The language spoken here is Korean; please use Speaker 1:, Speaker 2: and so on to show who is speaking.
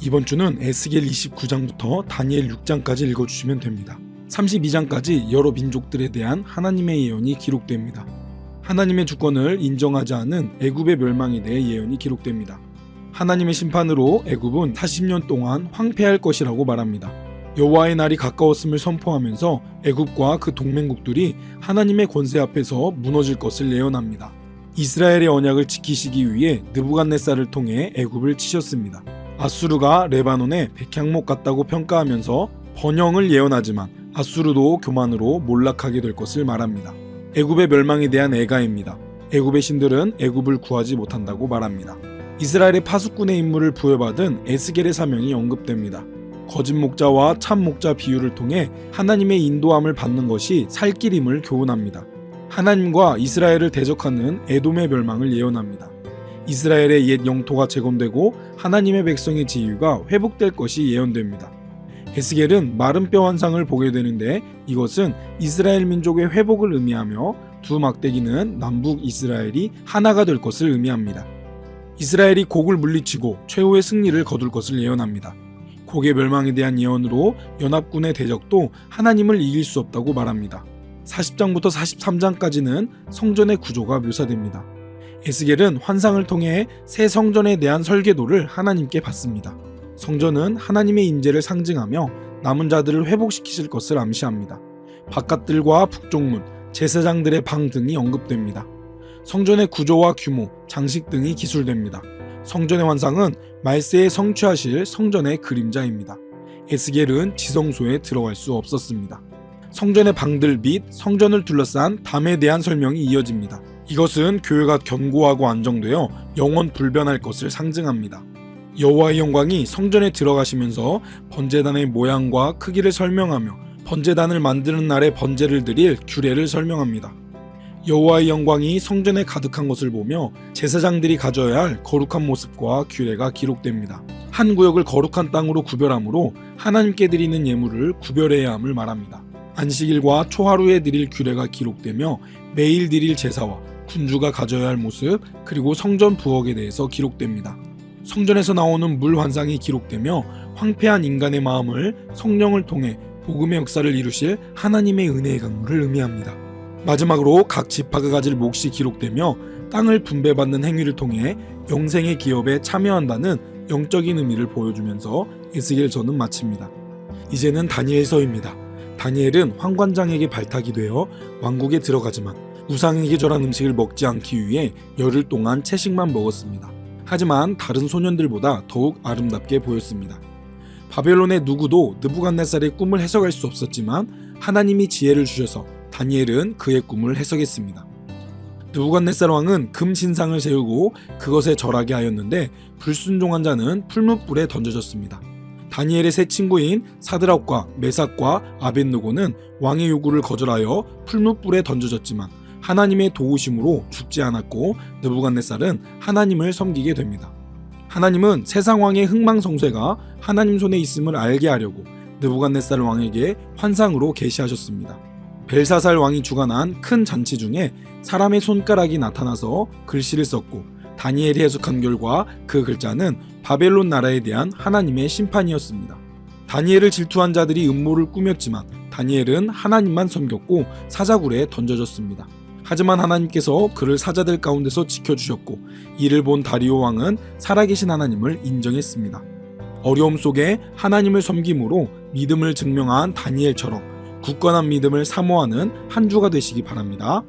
Speaker 1: 이번 주는 에스겔 29장부터 다니엘 6장까지 읽어주시면 됩니다. 32장까지 여러 민족들에 대한 하나님의 예언이 기록됩니다. 하나님의 주권을 인정하지 않은 애굽의 멸망에 대해 예언이 기록됩니다. 하나님의 심판으로 애굽은 40년 동안 황폐할 것이라고 말합니다. 여호와의 날이 가까웠음을 선포하면서 애굽과 그 동맹국들이 하나님의 권세 앞에서 무너질 것을 예언합니다. 이스라엘의 언약을 지키시기 위해 느부갓네살을 통해 애굽을 치셨습니다. 아수르가 레바논의 백향목 같다고 평가하면서 번영을 예언하지만 아수르도 교만으로 몰락하게 될 것을 말합니다. 애굽의 멸망에 대한 애가입니다. 애굽의 신들은 애굽을 구하지 못한다고 말합니다. 이스라엘의 파수꾼의 임무를 부여받은 에스겔의 사명이 언급됩니다. 거짓 목자와 참 목자 비유를 통해 하나님의 인도함을 받는 것이 살 길임을 교훈합니다. 하나님과 이스라엘을 대적하는 에돔의 멸망을 예언합니다. 이스라엘의 옛 영토가 재건되고 하나님의 백성의 지위가 회복될 것이 예언됩니다. 에스겔은 마른 뼈 환상을 보게 되는데 이것은 이스라엘 민족의 회복을 의미하며 두 막대기는 남북 이스라엘이 하나가 될 것을 의미합니다. 이스라엘이 곡을 물리치고 최후의 승리를 거둘 것을 예언합니다. 곡의 멸망에 대한 예언으로 연합군의 대적도 하나님을 이길 수 없다고 말합니다. 40장부터 43장까지는 성전의 구조가 묘사됩니다. 에스겔은 환상을 통해 새 성전에 대한 설계도를 하나님께 받습니다. 성전은 하나님의 임재를 상징하며 남은 자들을 회복시키실 것을 암시합니다. 바깥들과 북쪽문, 제사장들의 방 등이 언급됩니다. 성전의 구조와 규모, 장식 등이 기술됩니다. 성전의 환상은 말세에 성취하실 성전의 그림자입니다. 에스겔은 지성소에 들어갈 수 없었습니다. 성전의 방들 및 성전을 둘러싼 담에 대한 설명이 이어집니다. 이것은 교회가 견고하고 안정되어 영원 불변할 것을 상징합니다. 여호와의 영광이 성전에 들어가시면서 번제단의 모양과 크기를 설명하며 번제단을 만드는 날에 번제를 드릴 규례를 설명합니다. 여호와의 영광이 성전에 가득한 것을 보며 제사장들이 가져야 할 거룩한 모습과 규례가 기록됩니다. 한 구역을 거룩한 땅으로 구별함으로 하나님께 드리는 예물을 구별해야 함을 말합니다. 안식일과 초하루에 드릴 규례가 기록되며 매일 드릴 제사와 군주가 가져야 할 모습 그리고 성전 부엌에 대해서 기록됩니다. 성전에서 나오는 물 환상이 기록되며 황폐한 인간의 마음을 성령을 통해 복음의 역사를 이루실 하나님의 은혜의 강물을 의미합니다. 마지막으로 각 지파가 가질 몫이 기록되며 땅을 분배받는 행위를 통해 영생의 기업에 참여한다는 영적인 의미를 보여주면서 에스겔서는 마칩니다. 이제는 다니엘서입니다. 다니엘은 환관장에게 발탁이 되어 왕국에 들어가지만 우상에게 절한 음식을 먹지 않기 위해 열흘 동안 채식만 먹었습니다. 하지만 다른 소년들보다 더욱 아름답게 보였습니다. 바벨론의 누구도 느부갓네살의 꿈을 해석할 수 없었지만 하나님이 지혜를 주셔서 다니엘은 그의 꿈을 해석했습니다. 느부갓네살 왕은 금 신상을 세우고 그것에 절하게 하였는데 불순종한 자는 풀무불에 던져졌습니다. 다니엘의 세 친구인 사드락과 메삭과 아벳느고는 왕의 요구를 거절하여 풀무불에 던져졌지만 하나님의 도우심으로 죽지 않았고 느부갓네살은 하나님을 섬기게 됩니다. 하나님은 세상 왕의 흥망성쇠가 하나님 손에 있음을 알게 하려고 느부갓네살 왕에게 환상으로 계시하셨습니다. 벨사살 왕이 주관한 큰 잔치 중에 사람의 손가락이 나타나서 글씨를 썼고 다니엘이 해석한 결과 그 글자는 바벨론 나라에 대한 하나님의 심판이었습니다. 다니엘을 질투한 자들이 음모를 꾸몄지만 다니엘은 하나님만 섬겼고 사자굴에 던져졌습니다. 하지만 하나님께서 그를 사자들 가운데서 지켜주셨고 이를 본 다리오 왕은 살아계신 하나님을 인정했습니다. 어려움 속에 하나님을 섬김으로 믿음을 증명한 다니엘처럼 굳건한 믿음을 사모하는 한 주가 되시기 바랍니다.